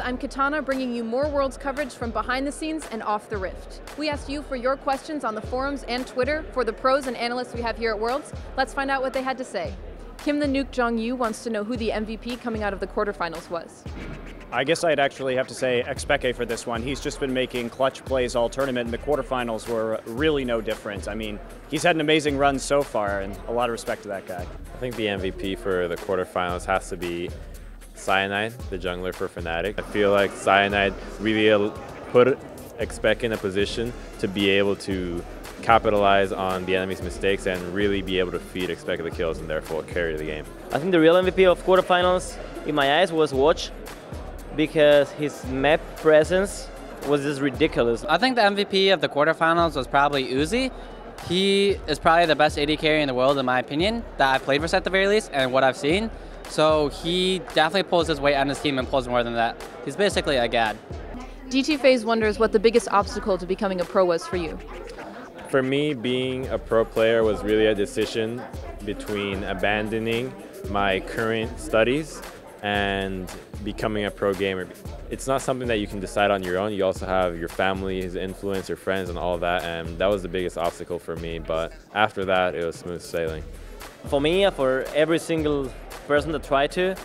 I'm Katana, bringing you more Worlds coverage from behind the scenes and off the Rift. We asked you for your questions on the forums and Twitter for the pros and analysts we have here at Worlds. Let's find out what they had to say. Kim the Nuke Jong-yu wants to know who the MVP coming out of the quarterfinals was. I guess I'd actually have to say Expeke for this one. He's just been making clutch plays all tournament, and the quarterfinals were really no different. I mean, he's had an amazing run so far, and a lot of respect to that guy. I think the MVP for the quarterfinals has to be Cyanide, the jungler for Fnatic. I feel like Cyanide really put Expeke in a position to be able to capitalize on the enemy's mistakes and really be able to feed Expeke the kills and therefore carry the game. I think the real MVP of quarterfinals, in my eyes, was Watch, because his map presence was just ridiculous. I think the MVP of the quarterfinals was probably Uzi. He is probably the best AD carry in the world, in my opinion, that I've played for at the very least, and what I've seen. So he definitely pulls his weight on his team and pulls more than that. He's basically a god. DT FaZe wonders what the biggest obstacle to becoming a pro was for you. For me, being a pro player was really a decision between abandoning my current studies and becoming a pro gamer. It's not something that you can decide on your own. You also have your family's influence, your friends, and all of that, and that was the biggest obstacle for me. But after that, it was smooth sailing. For me, for every single person that tried to,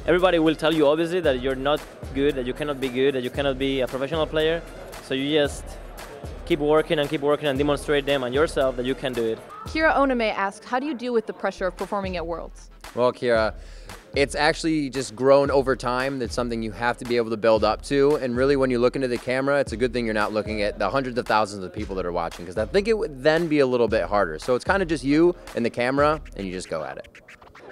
everybody will tell you obviously that you're not good, that you cannot be good, that you cannot be a professional player. So you just keep working and demonstrate them and yourself that you can do it. Kira Oname asked, how do you deal with the pressure of performing at Worlds? Well, Kira, it's actually just grown over time. That's something you have to be able to build up to. And really, when you look into the camera, it's a good thing you're not looking at the hundreds of thousands of people that are watching, because I think it would then be a little bit harder. So it's kind of just you and the camera, and you just go at it.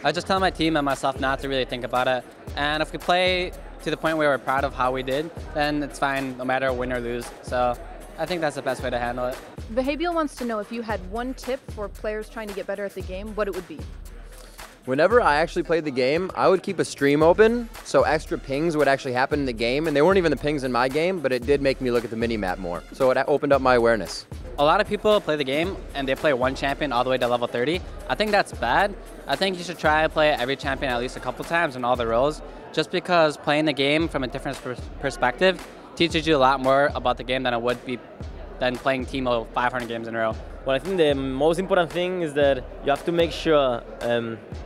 I just tell my team and myself not to really think about it. And if we play to the point where we're proud of how we did, then it's fine, no matter win or lose. So I think that's the best way to handle it. Vahabiel wants to know if you had one tip for players trying to get better at the game, what it would be. Whenever I actually played the game, I would keep a stream open, so extra pings would actually happen in the game, and they weren't even the pings in my game, but it did make me look at the mini-map more. So it opened up my awareness. A lot of people play the game and they play one champion all the way to level 30. I think that's bad. I think you should try to play every champion at least a couple times in all the roles, just because playing the game from a different perspective teaches you a lot more about the game than it would be than playing Teemo 500 games in a row. Well, I think the most important thing is that you have to make sure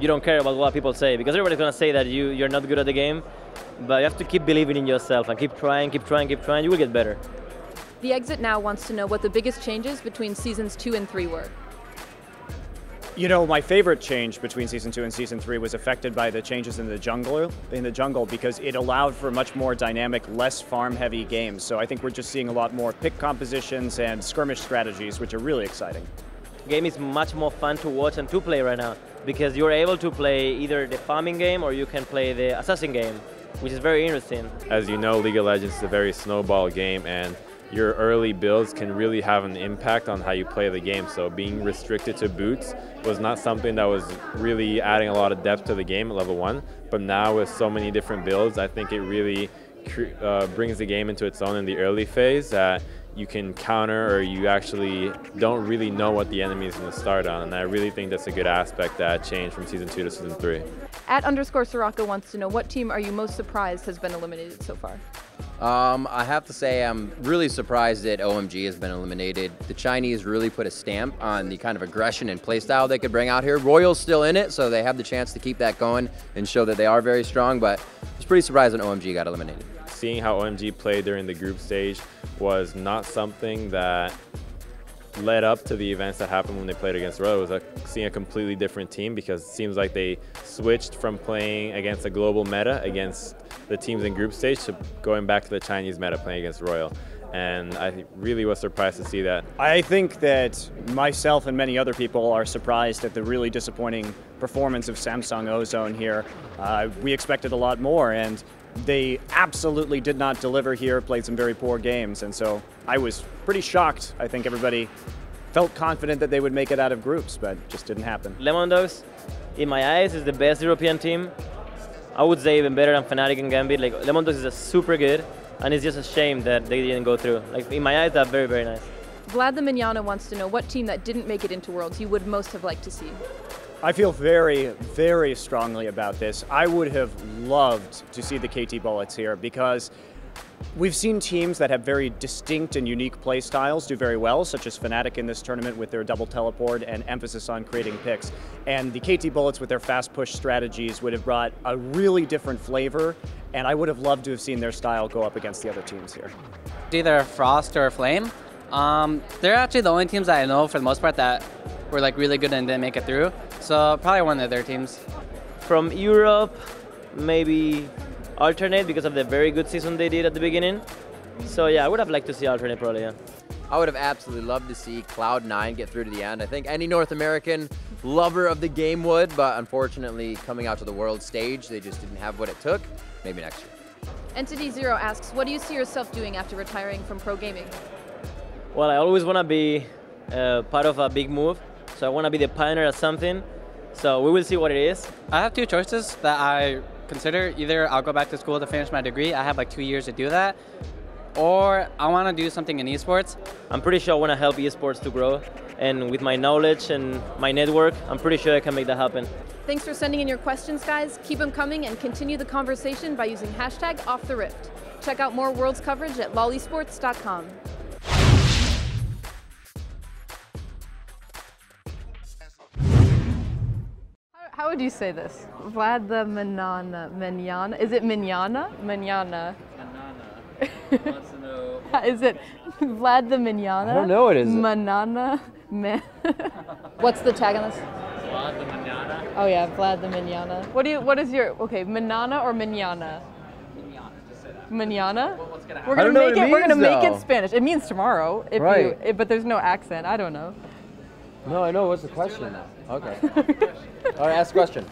you don't care about what people say, because everybody's going to say that you're not good at the game, but you have to keep believing in yourself and keep trying, you will get better. The Exit Now wants to know what the biggest changes between seasons 2 and 3 were. You know, my favorite change between Season 2 and Season 3 was affected by the changes in the jungle because it allowed for much more dynamic, less farm-heavy games. So I think we're just seeing a lot more pick compositions and skirmish strategies, which are really exciting. The game is much more fun to watch and to play right now, because you're able to play either the farming game or you can play the assassin game, which is very interesting. As you know, League of Legends is a very snowball game, and your early builds can really have an impact on how you play the game. So being restricted to boots was not something that was really adding a lot of depth to the game at level 1. But now with so many different builds, I think it really brings the game into its own in the early phase, that you can counter, or you actually don't really know what the enemy is going to start on. And I really think that's a good aspect that changed from Season 2 to Season 3. @_Soraka wants to know, what team are you most surprised has been eliminated so far? I have to say I'm really surprised that OMG has been eliminated. The Chinese really put a stamp on the kind of aggression and playstyle they could bring out here. Royal's still in it, so they have the chance to keep that going and show that they are very strong, but I was pretty surprised when OMG got eliminated. Seeing how OMG played during the group stage was not something that led up to the events that happened when they played against Royal. It was seeing a completely different team, because it seems like they switched from playing against a global meta against the teams in group stage to going back to the Chinese meta playing against Royal. And I really was surprised to see that. I think that myself and many other people are surprised at the really disappointing performance of Samsung Ozone here. We expected a lot more, and they absolutely did not deliver here, played some very poor games, and so I was pretty shocked. I think everybody felt confident that they would make it out of groups, but it just didn't happen. Lemondogs, in my eyes, is the best European team. I would say even better than Fnatic and Gambit. Like, Lemondogs is super good, and it's just a shame that they didn't go through. Like, in my eyes, they're very, very nice. Vlad the Mignana wants to know what team that didn't make it into Worlds you would most have liked to see. I feel very, very strongly about this. I would have loved to see the KT Bullets here because we've seen teams that have very distinct and unique play styles do very well, such as Fnatic in this tournament with their double teleport and emphasis on creating picks. And the KT Bullets with their fast push strategies would have brought a really different flavor, and I would have loved to have seen their style go up against the other teams here. Either Frost or Flame. They're actually the only teams that I know for the most part that were like really good and didn't make it through. So probably one of their teams. From Europe, maybe Alternate because of the very good season they did at the beginning. So yeah, I would have liked to see Alternate probably, yeah. I would have absolutely loved to see Cloud9 get through to the end. I think any North American lover of the game would, but unfortunately coming out to the world stage, they just didn't have what it took. Maybe next year. Entity Zero asks, what do you see yourself doing after retiring from pro gaming? Well, I always want to be part of a big move. So I want to be the pioneer at something. So we will see what it is. I have two choices that I consider. Either I'll go back to school to finish my degree. I have like 2 years to do that. Or I want to do something in esports. I'm pretty sure I want to help esports to grow. And with my knowledge and my network, I'm pretty sure I can make that happen. Thanks for sending in your questions, guys. Keep them coming and continue the conversation by using hashtag #OffTheRift. Check out more Worlds coverage at lolesports.com. How would you say this? Vlad the Manana. Is it Manana? Manana. Wants to know. Is it Vlad the Manana? I don't know what is it. Manana. What's the tag on this? Vlad the Manana. Oh yeah, Vlad the Manana. What is your, okay, Manana or Manana? Manana, just say that. Manana? What's gonna We're happen? gonna I don't know make what it. it We're gonna means, make it though. Spanish. It means tomorrow, if Right. but there's no accent. I don't know. No, I know. What's the question? Okay. All right, ask the question.